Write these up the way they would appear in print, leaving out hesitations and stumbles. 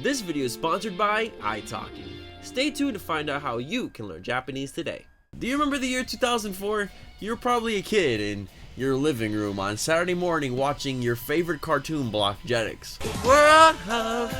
This video is sponsored by italki. Stay tuned to find out how you can learn Japanese today. Do you remember the year 2004? You were probably a kid in your living room on Saturday morning watching your favorite cartoon block, Jetix. World of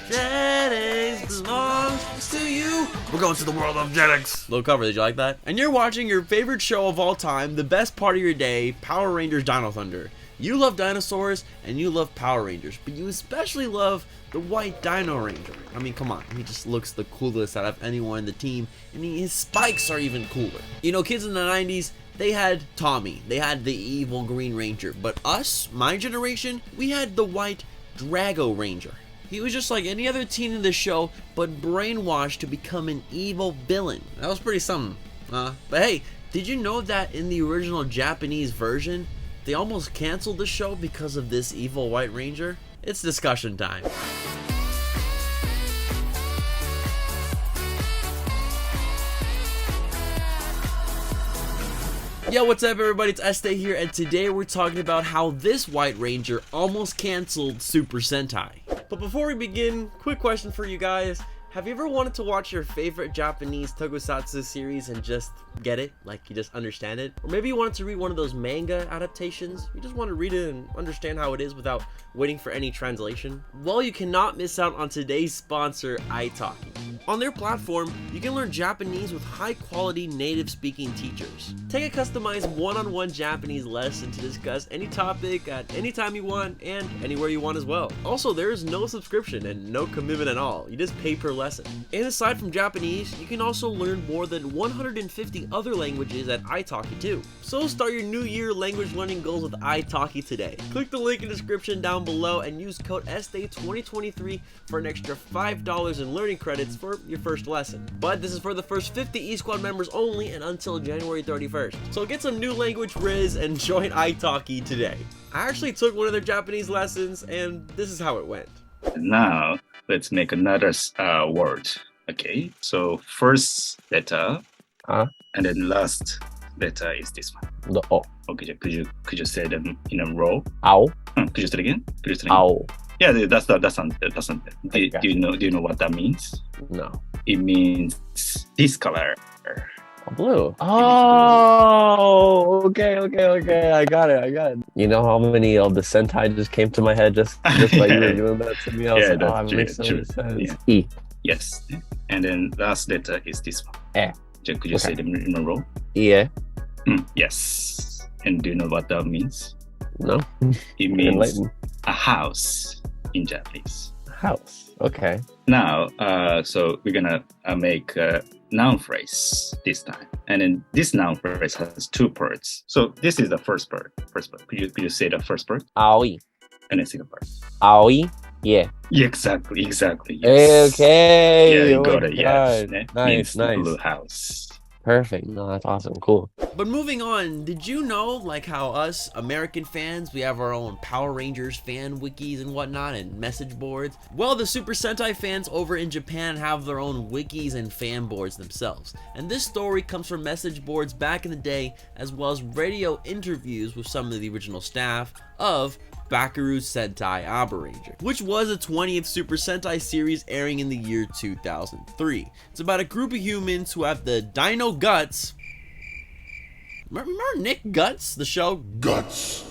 Jetix belongs to you. We're going to the world of Jetix. Little cover, did you like that? And you're watching your favorite show of all time, the best part of your day, Power Rangers Dino Thunder. You love dinosaurs and you love Power Rangers, but you especially love the white Dino Ranger. I mean, come on, he just looks the coolest out of anyone in the team, and his spikes are even cooler. You know, kids in the 90s, they had Tommy, they had the evil Green Ranger, but us, my generation, we had the white Drago Ranger. He was just like any other teen in the show, but brainwashed to become an evil villain. That was pretty something, But hey, did you know that in the original Japanese version, they almost canceled the show because of this evil White Ranger? It's discussion time. Yo, what's up everybody, it's Este here, and today we're talking about how this White Ranger almost canceled Super Sentai. But before we begin, quick question for you guys. Have you ever wanted to watch your favorite Japanese tokusatsu series and just get it? Like, you just understand it? Or maybe you wanted to read one of those manga adaptations? You just want to read it and understand how it is without waiting for any translation? Well, you cannot miss out on today's sponsor, italki. On their platform, you can learn Japanese with high-quality native-speaking teachers. Take a customized one-on-one Japanese lesson to discuss any topic at any time you want and anywhere you want as well. Also, there is no subscription and no commitment at all. You just pay per lesson. And aside from Japanese, you can also learn more than 150 other languages at italki too. So start your new year language learning goals with italki today. Click the link in the description down below and use code ESTE2023 for an extra $5 in learning credits for your first lesson. But this is for the first 50 E-Squad members only and until January 31st. So get some new language riz and join italki today. I actually took one of their Japanese lessons and this is how it went. Now, let's make another word. Okay, so first letter and then last letter is this one. The O. Okay, could you say them in a row? Ow. Could you say it again? Ow. Yeah, that's not. Do you know what that means? No. It means this color. Blue. Oh, okay. I got it. You know how many of the Sentai just came to my head just by you were doing that to me? I was Yeah, like, that's it makes so much sense. Yeah. E. Yes, and then last letter is this one. E. Could you say them in a row? Yeah. Yes. And do you know what that means? No. It means a house in Japanese. House. Okay. Now, so we're gonna make a noun phrase this time, and then this noun phrase has two parts. So this is the first part. Could you say the first part? Aoi. And then second part. Aoi. Yeah. Exactly. Yes. Okay. Yeah, you Oh got my it. Yes. God. Means Nice. blue house. Perfect. No, that's awesome. Cool. But moving on, did you know, like how us American fans, we have our own Power Rangers fan wikis and whatnot and message boards? Well, the Super Sentai fans over in Japan have their own wikis and fan boards themselves. And this story comes from message boards back in the day, as well as radio interviews with some of the original staff of Bakaru Sentai AbareKiller, which was a 20th Super Sentai series airing in the year 2003. It's about a group of humans who have the Dino Guts. Remember Nick Guts, the show Guts?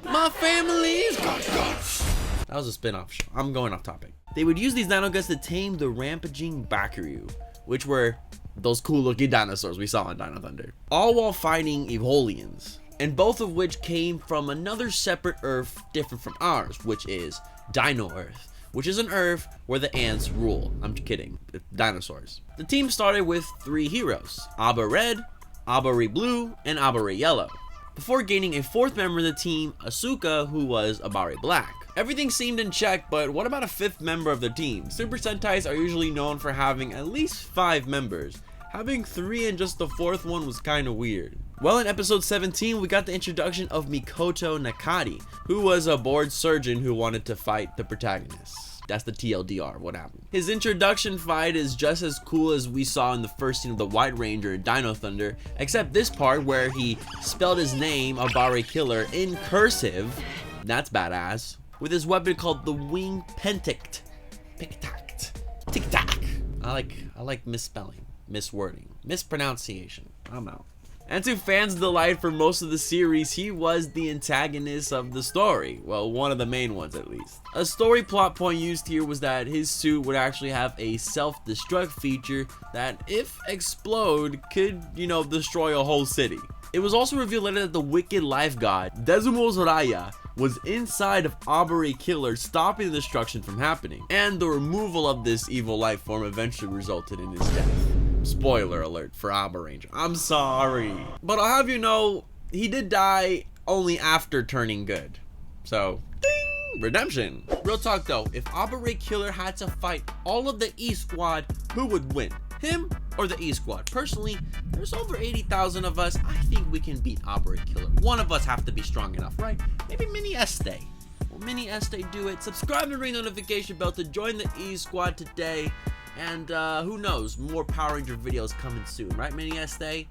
My family's got guts. That was a spin-off show. I'm going off topic. They would use these Dino Guts to tame the rampaging Bakaru, which were those cool-looking dinosaurs we saw in Dino Thunder, all while fighting Evolians, and both of which came from another separate Earth different from ours, which is Dino Earth, which is an Earth where the ants rule. I'm kidding, dinosaurs. The team started with 3 heroes, Aba Red, Abare Blue, and Abare Yellow, before gaining a 4th member of the team, Asuka, who was Abare Black. Everything seemed in check, but what about a 5th member of the team? Super Sentais are usually known for having at least 5 members. Having 3 and just the 4th one was kinda weird. Well, in episode 17, we got the introduction of Mikoto Nakati, who was a bored surgeon who wanted to fight the protagonists. That's the TLDR, what happened. His introduction fight is just as cool as we saw in the first scene of the White Ranger in Dino Thunder, except this part where he spelled his name, AbareKiller, in cursive, that's badass, with his weapon called the Wing Pentict. I like misspelling, miswording, mispronunciation. I'm out. And to fans' delight for most of the series, he was the antagonist of the story. Well, one of the main ones at least. A story plot point used here was that his suit would actually have a self-destruct feature that, if explode, could, destroy a whole city. It was also revealed later that the wicked life god, Dezumo Zoraya, was inside of AbareKiller, stopping the destruction from happening. And the removal of this evil life form eventually resulted in his death. Spoiler alert for AbaRanger. I'm sorry. But I'll have you know, he did die only after turning good. So, ding! Redemption. Real talk though, if AbareKiller had to fight all of the E Squad, who would win? Him or the E Squad? Personally, there's over 80,000 of us. I think we can beat AbareKiller. One of us have to be strong enough, right? Maybe Mini Este. Will Mini Este do it? Subscribe and ring the notification bell to join the E Squad today. And who knows, more Power Ranger videos coming soon, right, Mini Este?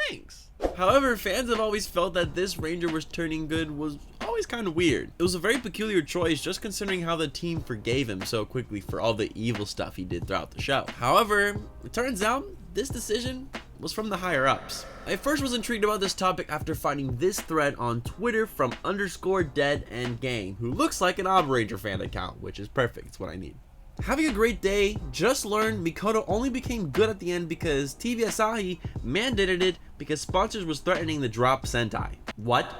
Thanks. However, fans have always felt that this Ranger was turning good was always kind of weird. It was a very peculiar choice just considering how the team forgave him so quickly for all the evil stuff he did throughout the show. However, it turns out this decision was from the higher ups. I first was intrigued about this topic after finding this thread on Twitter from _deadendgame, who looks like an AbaRanger fan account, which is perfect, it's what I need. Having a great day, just learned Mikoto only became good at the end because TV Asahi mandated it because sponsors was threatening to drop Sentai. What?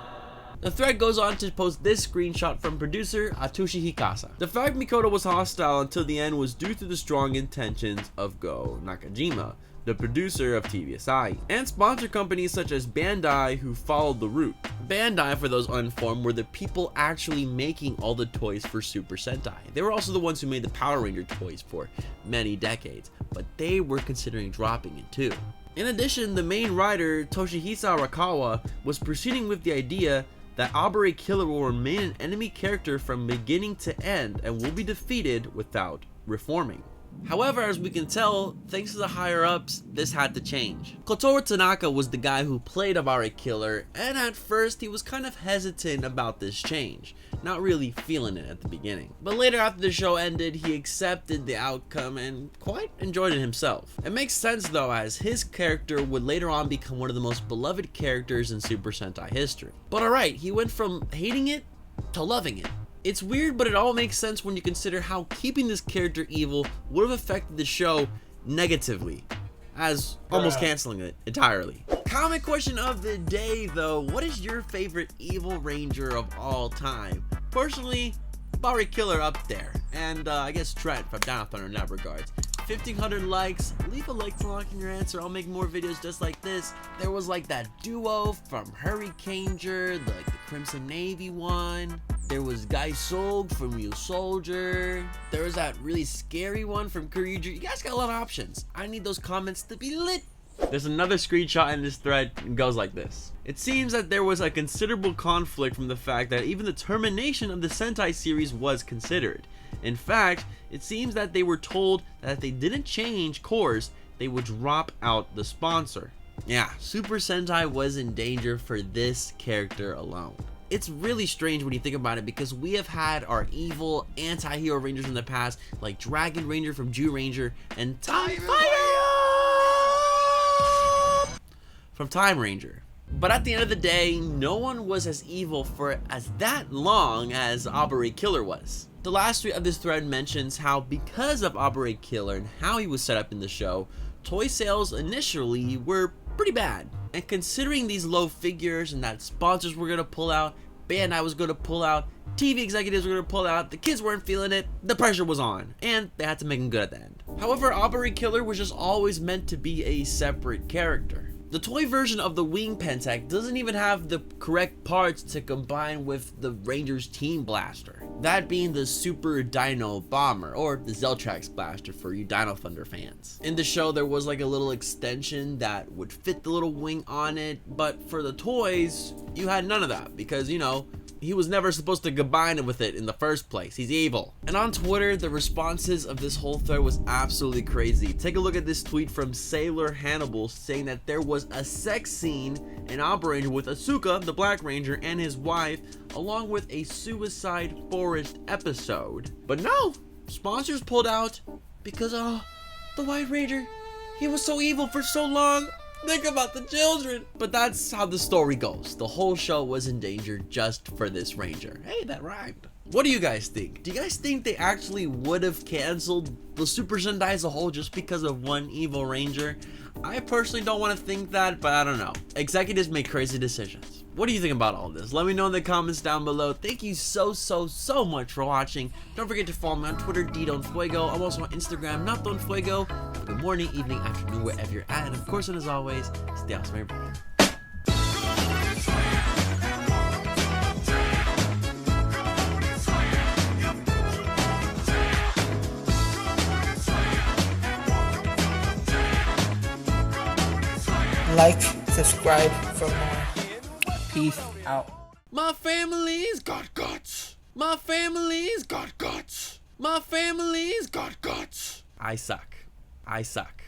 The thread goes on to post this screenshot from producer Atsushi Hikasa. The fact Mikoto was hostile until the end was due to the strong intentions of Go Nakajima, the producer of TV Asahi, and sponsor companies such as Bandai who followed the route. Bandai, for those uninformed, were the people actually making all the toys for Super Sentai. They were also the ones who made the Power Ranger toys for many decades, but they were considering dropping it too. In addition, the main writer, Toshihisa Arakawa, was proceeding with the idea that AbareKiller will remain an enemy character from beginning to end and will be defeated without reforming. However, as we can tell, thanks to the higher ups, this had to change. Kotaro Tanaka was the guy who played AbareKiller, and at first he was kind of hesitant about this change, not really feeling it at the beginning. But later, after the show ended, he accepted the outcome and quite enjoyed it himself. It makes sense though, as his character would later on become one of the most beloved characters in Super Sentai history. But alright, he went from hating it to loving it. It's weird, but it all makes sense when you consider how keeping this character evil would have affected the show negatively, as almost canceling it entirely. Comment question of the day though, what is your favorite evil ranger of all time? Personally, AbareKiller up there, and I guess TRENT from Dino Thunder in that regards. 1,500 likes, leave a like to lock in your answer. I'll make more videos just like this. There was like that duo from Hurricaneger, like the Crimson Navy one. There was Guy Solg from Real Soldier. There was that really scary one from Kyuju. You guys got a lot of options. I need those comments to be lit. There's another screenshot in this thread and goes like this. It seems that there was a considerable conflict from the fact that even the termination of the Sentai series was considered. In fact, it seems that they were told that if they didn't change course, they would drop out the sponsor. Yeah, Super Sentai was in danger for this character alone. It's really strange when you think about it because we have had our evil anti-hero rangers in the past, like Dragon Ranger from Jew Ranger and Time from Time Ranger. But at the end of the day, no one was as evil for as that long as AbareKiller was. The last tweet of this thread mentions how because of AbareKiller and how he was set up in the show, toy sales initially were pretty bad. And considering these low figures and that sponsors were gonna pull out, Bandai was gonna pull out, TV executives were gonna pull out, the kids weren't feeling it, the pressure was on, and they had to make him good at the end. However, AbareKiller was just always meant to be a separate character. The toy version of the Wing Pentech doesn't even have the correct parts to combine with the Rangers Team Blaster. That being the Super Dino Bomber, or the Zeltrax Blaster for you Dino Thunder fans. In the show, there was like a little extension that would fit the little wing on it, but for the toys, you had none of that because, you know, he was never supposed to combine it with it in the first place. He's evil. And on Twitter, the responses of this whole thread was absolutely crazy. Take a look at this tweet from Sailor Hannibal saying that there was a sex scene in AbaRanger with Asuka, the Black Ranger, and his wife, along with a Suicide Forest episode. But no, sponsors pulled out, Because, oh, the White Ranger, he was so evil for so long. Think about the children. But that's how the story goes. The whole show was in danger just for this Ranger. Hey, that rhymed. What do you guys think? Do you guys think they actually would have canceled the Super Sentai as a whole just because of one evil Ranger? I personally don't want to think that, but I don't know. Executives make crazy decisions. What do you think about all this? Let me know in the comments down below. Thank you so much for watching. Don't forget to follow me on Twitter, ddonfuego. I'm also on Instagram, notdonfuego. Good morning, evening, afternoon, wherever you're at. And of course, and as always, stay awesome, everybody. Like, subscribe for more. Peace out. My family's got guts. My family's got guts. My family's got guts. I suck. I suck.